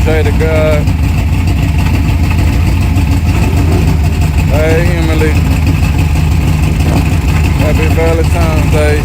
day to God. Hey, Emily. Happy Valentine's Day.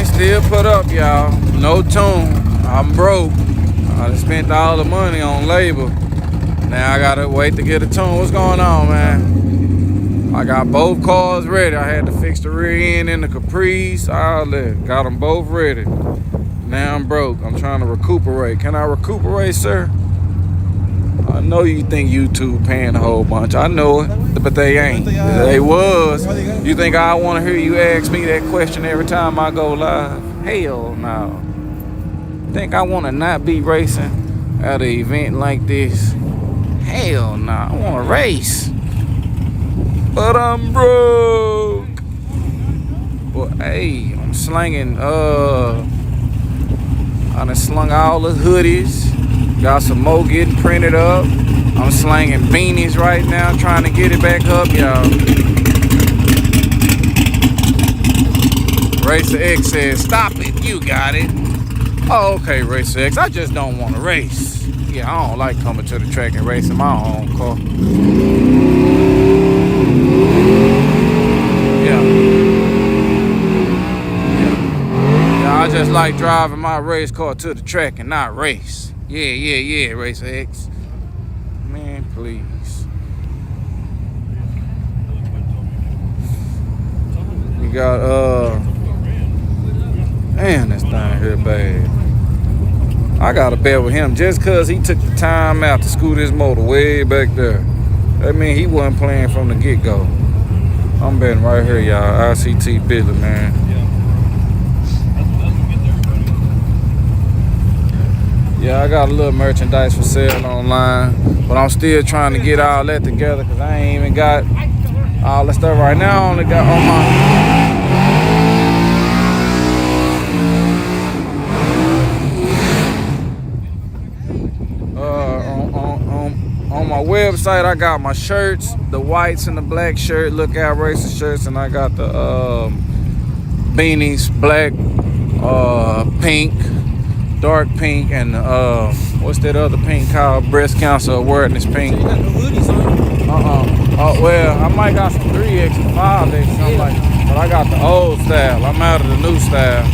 Still put up, y'all. No tune. I'm broke. I done spent all the money on labor. Now I gotta wait to get a tune. What's going on, man? I got both cars ready. I had to fix the rear end and the caprice. All that. Got them both ready. Now I'm broke. I'm trying to recuperate. Can I recuperate, sir? I know you think YouTube paying a whole bunch. I know it, but they ain't. They was. You think I want to hear you ask me that question every time I go live? Hell no. Think I want to not be racing at an event like this? Hell no. I want to race. But I'm broke. Well, hey, I'm slinging, I done slung all the hoodies. Got some more getting printed up. I'm slanging beanies right now, trying to get it back up, y'all. Racer X says, stop it, you got it. Oh, okay, Racer X, I just don't want to race. Yeah, I don't like coming to the track and racing my own car. Yeah, I just like driving my race car to the track and not race. Yeah, Racer X. Man, please. You got, man, this thing here bad. I got to bet with him just because he took the time out to scoot his motor way back there. That means he wasn't playing from the get-go. I'm betting right here, y'all. ICT Billy, man. Yeah, I got a little merchandise for sale online, but I'm still trying to get all that together because I ain't even got all the stuff right now. I only got on my website. I got my shirts, the whites and the black shirt, Lookout Racer shirts, and I got the beanies, black, pink, dark pink, and what's that other pink called? Breast cancer awareness pink. So you got no hoodies on? Oh well, I might got some 3X and 5X, something like that. But I got the old style. I'm out of the new style.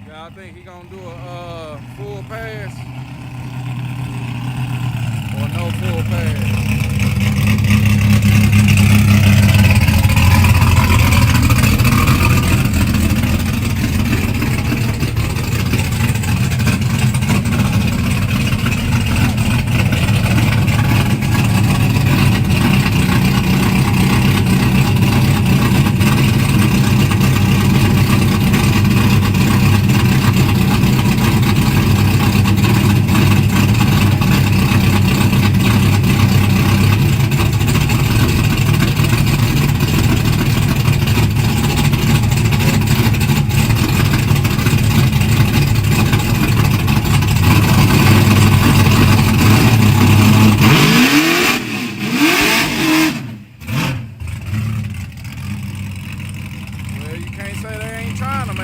I think he gonna do a full pass or no full pass.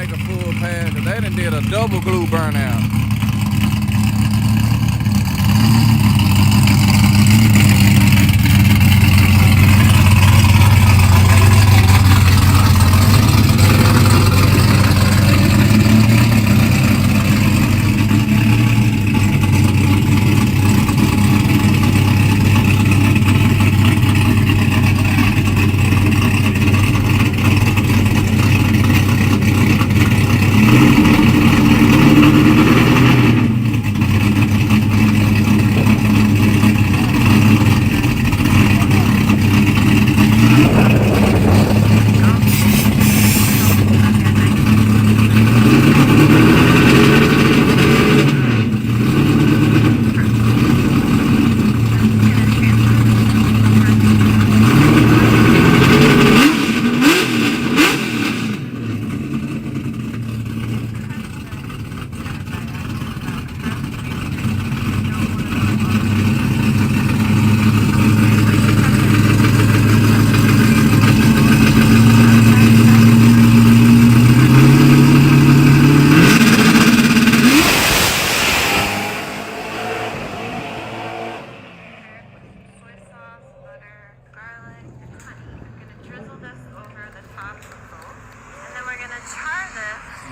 make a full pass. They done did a double glue burnout.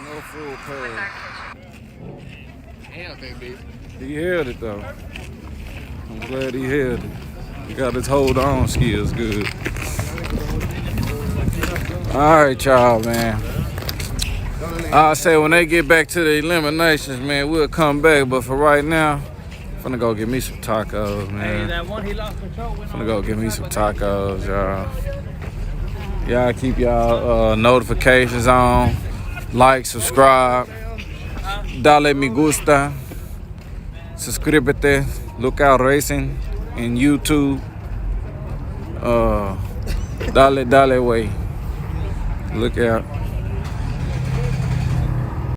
No full pass. Damn, baby. He held it though. I'm glad he held it. He got his hold on skills good. All right, y'all, man. I'll say when they get back to the eliminations, man, we'll come back. But for right now, I'm finna go get me some tacos, man. Finna go get me some tacos, y'all. Y'all keep y'all notifications on. Like, subscribe. Dale me gusta. Suscríbete. Lookout Racing in YouTube. Dale way. Look out.